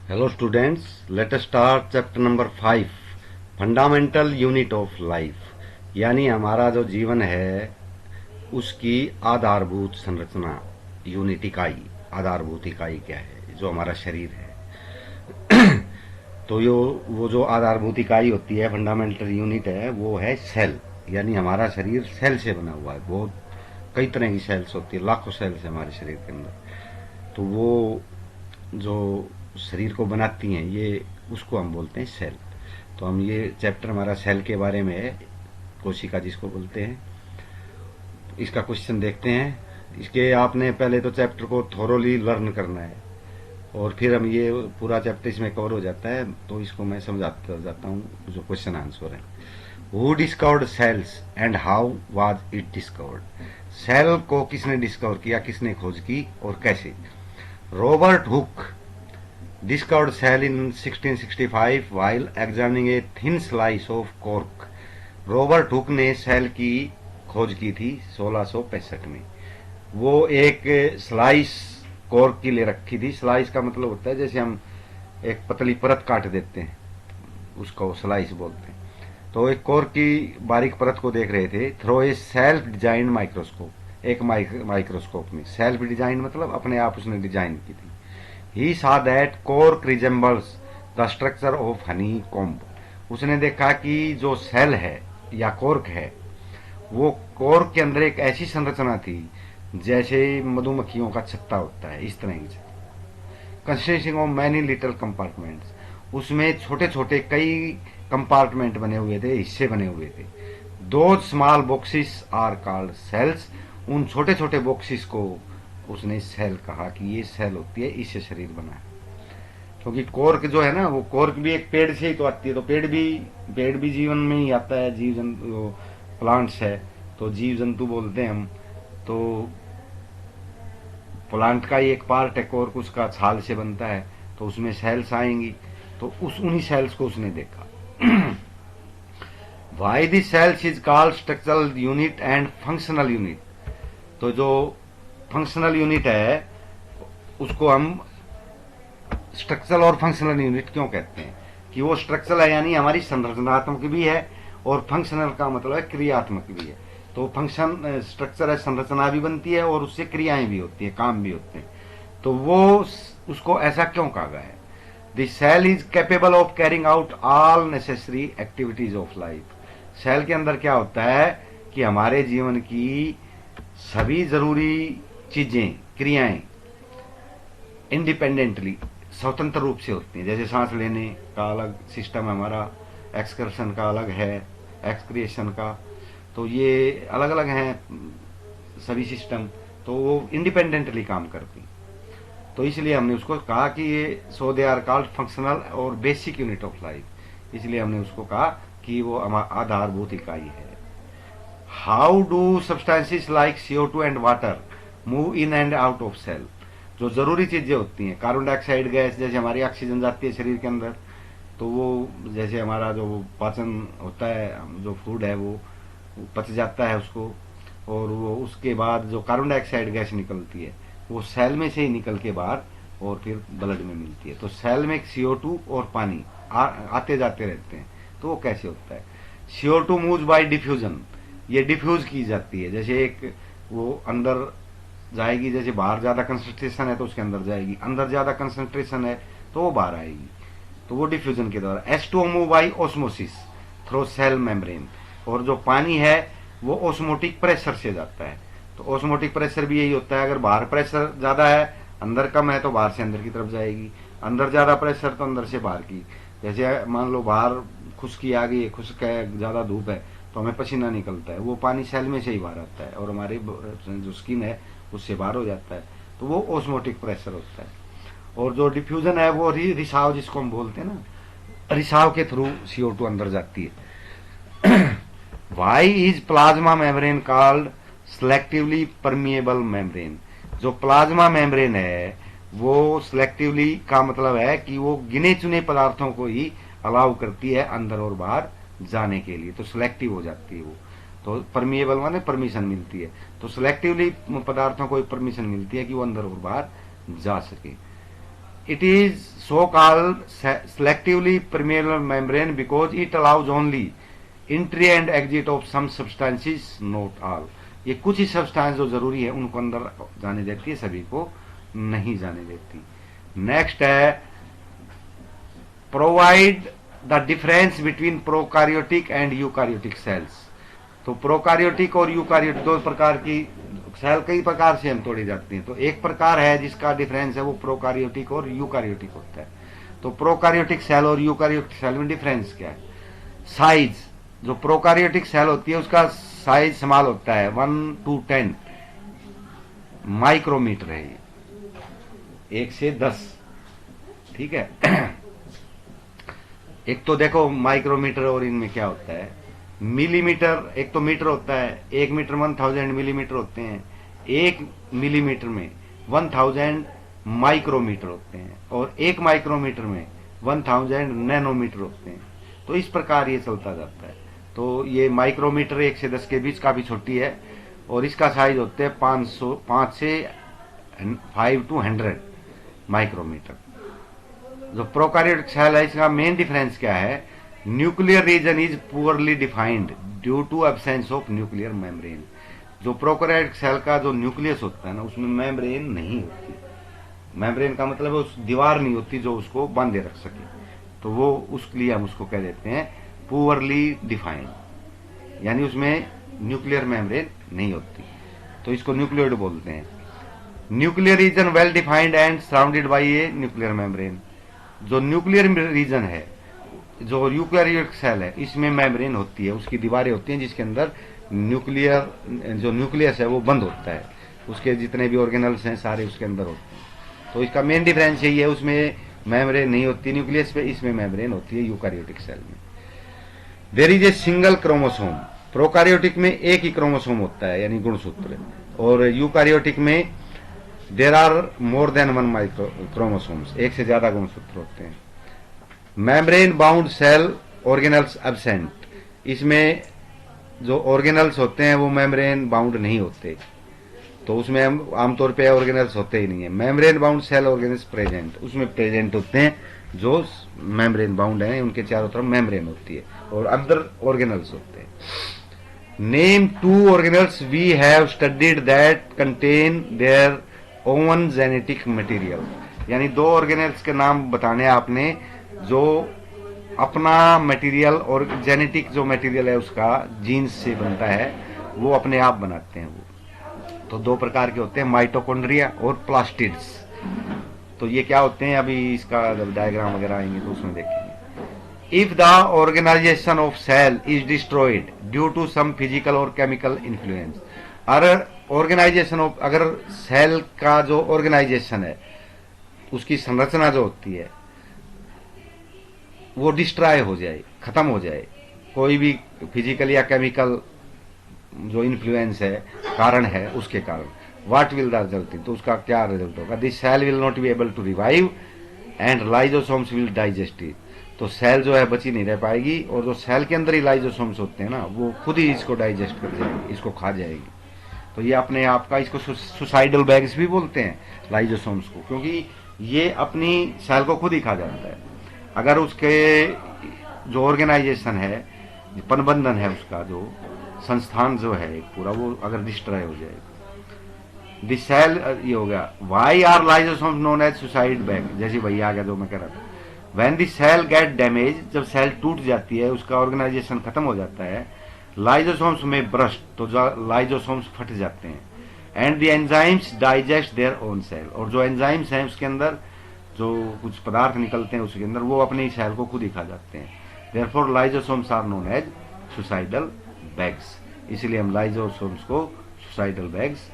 Hello students, let us start chapter number 5 fundamental unit of life. यानी हमारा जो जीवन है उसकी आधारभूत संरचना, यूनिट इकाई। आधारभूत इकाई क्या है? जो हमारा शरीर है। तो वो जो आधारभूत इकाई होती है, फंडामेंटल यूनिट है, वो है सेल। यानी हमारा शरीर सेल से बना हुआ है। बहुत कई तरह की सेल्स होती है, लाखों सेल्स है हमारे शरीर के अंदर। तो वो जो शरीर को बनाती हैं, ये उसको हम बोलते हैं सेल। तो हम ये चैप्टर हमारा सेल के बारे में है, कोशिका जिसको बोलते हैं। इसका क्वेश्चन देखते हैं। इसके आपने पहले तो चैप्टर को थोरोली लर्न करना है और फिर हम ये पूरा चैप्टर इसमें कवर हो जाता है। तो इसको मैं समझाता जाता हूँ जो क्वेश्चन आंसर है। Who discovered cells and how was it discovered? Cell को किसने डिस्कवर किया, किसने खोज की और कैसे? Robert Hooke discovered cell in 1665 while examining a thin slice of cork। Robert Hooke ने सेल की खोज की थी 1665 में। वो एक स्लाइस कॉर्क की ले रखी थी। स्लाइस का मतलब होता है जैसे हम एक पतली परत काट देते हैं, उसको स्लाइस बोलते हैं। तो एक कॉर्क की बारीक परत को देख रहे थे through a self design microscope. एक माइक्रोस्कोप में। सेल्फ डिजाइन मतलब अपने आप उसने डिजाइन की थी। He saw that cork resembles the structure of honeycomb। उसने देखा कि जो सेल है या कॉर्क है, वो कॉर्क के अंदर एक ऐसी संरचना थी जैसे मधुमक्खियों का छत्ता होता है, इस तरह की। Consisting of many little compartments, उसमें छोटे छोटे कई कंपार्टमेंट बने हुए थे, हिस्से बने हुए थे। दो small boxes are called cells. उन छोटे छोटे बॉक्सेस को उसने सेल कहा कि ये सेल होती है, इससे शरीर बना है। क्योंकि कॉर्क जो है ना, वो कॉर्क भी एक पेड़ से ही तो आती है। तो पेड़ भी जीवन में ही आता है। जीव जंतु प्लांट्स है तो जीव जंतु बोलते हैं हम। तो प्लांट का ही एक पार्ट है कॉर्क, उसका छाल से बनता है। तो उसमें सेल्स आएंगी। तो उन्हीं सेल्स को उसने देखा। Why the cells is called structural unit and functional unit. तो जो फंक्शनल यूनिट है उसको हम स्ट्रक्चरल और फंक्शनल यूनिट क्यों कहते हैं? कि वो स्ट्रक्चरल है यानी हमारी संरचनात्मक भी है, और फंक्शनल का मतलब है क्रियात्मक भी है। तो फंक्शन स्ट्रक्चर है, संरचना भी बनती है और उससे क्रियाएं भी होती है, काम भी होते हैं। तो वो उसको ऐसा क्यों कहा गया है? The cell is capable of carrying out all necessary activities of life. Cell के अंदर क्या होता है कि हमारे जीवन की सभी जरूरी चीजें, क्रियाएं इंडिपेंडेंटली, स्वतंत्र रूप से होती हैं। जैसे सांस लेने का अलग सिस्टम है हमारा, एक्सकर्शन का अलग है, एक्सक्रिएशन का। तो ये अलग अलग हैं सभी सिस्टम। तो वो इंडिपेंडेंटली काम करती। तो इसलिए हमने उसको कहा कि ये so they are called functional और बेसिक यूनिट ऑफ लाइफ। इसलिए हमने उसको कहा कि वो आधारभूत इकाई है। How do substances like CO2 and water move in and out of cell? जो जरूरी चीजें होती हैं, कार्बन डाइऑक्साइड गैस, जैसे हमारी ऑक्सीजन जाती है शरीर के अंदर, तो वो जैसे हमारा जो पाचन होता है, जो फूड है वो पच जाता है उसको, और वो उसके बाद जो कार्बन डाइऑक्साइड गैस निकलती है वो सेल में से ही निकल के बाहर और फिर ब्लड में मिलती है। तो सेल में CO2 और पानी आते जाते रहते हैं। तो वो कैसे होता है? CO2 moves bye diffusion. ये डिफ्यूज की जाती है। जैसे एक वो अंदर जाएगी, जैसे बाहर ज्यादा कंसंट्रेशन है तो उसके अंदर जाएगी, अंदर ज्यादा कंसंट्रेशन है तो वो बाहर आएगी। तो वो डिफ्यूजन के द्वारा। H2O move by osmosis through cell membrane. और जो पानी है वो ऑस्मोटिक प्रेशर से जाता है। तो ऑस्मोटिक प्रेशर भी यही होता है, अगर बाहर प्रेशर ज्यादा है, अंदर कम है, तो बाहर से अंदर की तरफ जाएगी। अंदर ज्यादा प्रेशर तो अंदर से बाहर की। जैसे मान लो बाहर खुश्की आ गई है, खुश्क है, ज्यादा धूप है, तो हमें पसीना निकलता है, वो पानी सेल में से ही बाहर आता है और हमारी जो स्किन है उससे बाहर हो जाता है। तो वो ऑस्मोटिक प्रेशर होता है। और जो डिफ्यूजन है वो रिसाव, जिसको हम बोलते हैं ना, रिसाव के थ्रू CO2 अंदर जाती है। Why is plasma membrane called selectively permeable membrane? जो प्लाज्मा मेम्ब्रेन है वो सिलेक्टिवली का मतलब है कि वो गिने चुने पदार्थों को ही अलाउ करती है अंदर और बाहर जाने के लिए। तो सिलेक्टिव हो जाती है वो। तो परमिएबल माने परमिशन मिलती है। तो सिलेक्टिवली पदार्थों को परमिशन मिलती है कि वो अंदर और बाहर जा सके। It is so called selectively permeable membrane because it allows only entry and exit of some substances, not all. ये कुछ ही सब्सटेंस जो जरूरी है उनको अंदर जाने देती है, सभी को नहीं जाने देती। नेक्स्ट है provide the difference between prokaryotic and eukaryotic cells. तो प्रोकारियोटिक और यूकारियोटिक दो प्रकार की सेल कई प्रकार से हम तोड़ी जाती हैं। तो एक प्रकार है जिसका डिफरेंस है वो प्रोकारियोटिक और यूकारियोटिक होता है। तो प्रोकारियोटिक सेल और यूकारियोटिक सेल में डिफरेंस क्या है? साइज, जो प्रोकारियोटिक सेल होती है उसका साइज स्मॉल होता है, 1 to 10 माइक्रोमीटर है, ये 1 से 10, ठीक है। एक तो देखो माइक्रोमीटर और इनमें क्या होता है, मिलीमीटर, एक तो मीटर होता है, 1 मीटर 1000 मिलीमीटर होते हैं, 1 मिलीमीटर में 1000 माइक्रोमीटर होते हैं, और 1 माइक्रोमीटर में 1000 नैनोमीटर होते हैं। तो इस प्रकार ये चलता जाता है। तो ये माइक्रोमीटर 1 से 10 के बीच काफी छोटी है, और इसका साइज होते हैं 5 से 5 to 100 माइक्रोमीटर। जो प्रोकारियोटिक सेल है इसका मेन डिफरेंस क्या है? Nuclear region is poorly defined due to absence of nuclear membrane. जो प्रोकारियोटिक सेल का जो न्यूक्लियस होता है ना, उसमें मेम्ब्रेन नहीं होती। मेम्ब्रेन का मतलब है उस दीवार नहीं होती जो उसको बांधे रख सके, तो वो उसके लिए हम उसको कह देते हैं पुअरली डिफाइंड, यानी उसमें न्यूक्लियर मेम्ब्रेन नहीं होती, तो इसको न्यूक्लियोइड बोलते हैं। Nuclear region well defined and surrounded by a nuclear membrane. जो न्यूक्लियर रीजन है, जो यूकैरियोटिक सेल है, इसमें मेम्ब्रेन होती है, उसकी दीवारें होती हैं जिसके अंदर न्यूक्लियर, जो न्यूक्लियस है वो बंद होता है, उसके जितने भी ऑर्गेनल्स हैं सारे उसके अंदर होते हैं। तो इसका मेन डिफरेंस यही है, उसमें मेम्ब्रेन नहीं होती न्यूक्लियस पे, इसमें मेम्ब्रेन होती है यूकैरियोटिक सेल में। There is a single chromosome. Prokaryotic में एक ही क्रोमोसोम होता है, यानी गुणसूत्र, और यूकैरियोटिक में there are more than 1 micro chromosomes, एक से ज्यादा गुणसूत्र होते हैं। Membrane bound cell organelles absent. इसमें जो ऑर्गेनल्स होते हैं वो मेम्ब्रेन बाउंड नहीं होते, तो उसमें आमतौर पे ऑर्गेनल्स होते ही नहीं है। Membrane bound cell organelles present, उसमें प्रेजेंट होते हैं जो मेम्ब्रेन बाउंड हैं, उनके चारों तरफ मेम्ब्रेन होती है और अंदर ऑर्गेनल्स होते हैं। Name 2 organelles we have studied that contain their own genetic material. यानी 2 ऑर्गेनल्स के नाम बताने आपने जो अपना मटेरियल और जेनेटिक जो मटेरियल है उसका जीन्स से बनता है, वो अपने आप बनाते हैं। वो तो 2 प्रकार के होते हैं, माइटोकॉन्ड्रिया और प्लास्टिड्स। तो ये क्या होते हैं, अभी इसका जब डायग्राम वगैरह आएंगे तो उसमें देखेंगे। If the organisation of cell is destroyed due to some physical और केमिकल इन्फ्लुएंस। अगर ऑर्गेनाइजेशन ऑफ, अगर सेल का जो ऑर्गेनाइजेशन है उसकी संरचना जो होती है वो डिस्ट्रॉय हो जाए, खत्म हो जाए, कोई भी फिजिकल या केमिकल जो इन्फ्लुएंस है, कारण है, उसके कारण, व्हाट विल द रिजल्ट, तो उसका क्या रिजल्ट होगा? This cell will not be able to revive and lysosomes will digest it. तो सेल जो है बची नहीं रह पाएगी, और जो सेल के अंदर ही लाइजोसोम्स होते हैं ना, वो खुद ही इसको डाइजेस्ट कर जाएगी, इसको खा जाएगी। तो ये अपने आप का, इसको सुसाइडल बैग्स भी बोलते हैं लाइजोसोम्स को, क्योंकि ये अपनी सेल को खुद ही खा जाता है। अगर उसके जो ऑर्गेनाइजेशन है, प्रबंधन है, उसका जो संस्थान जो है पूरा, वो अगर डिस्ट्रॉय हो जाए। दिस सेल, ये हो गया। Why are lysosomes known as suicide bag, जैसे वही आ गया जो मैं कह रहा था। When the cell get damage, जब सेल टूट जाती है, उसका ऑर्गेनाइजेशन खत्म हो जाता है, लाइजोसोम्स में ब्रस्ट, तो लाइजोसोम्स फट जाते हैं, and the enzymes digest their own cell, और जो एंजाइम्स हैं उसके अंदर जो कुछ पदार्थ निकलते हैं उसके अंदर, वो अपने सेल को खुद ही खा जाते हैं। Therefore lysosomes are known as suicidal bags, इसलिए हम लाइजोसोम्स को सुसाइडल बैग्स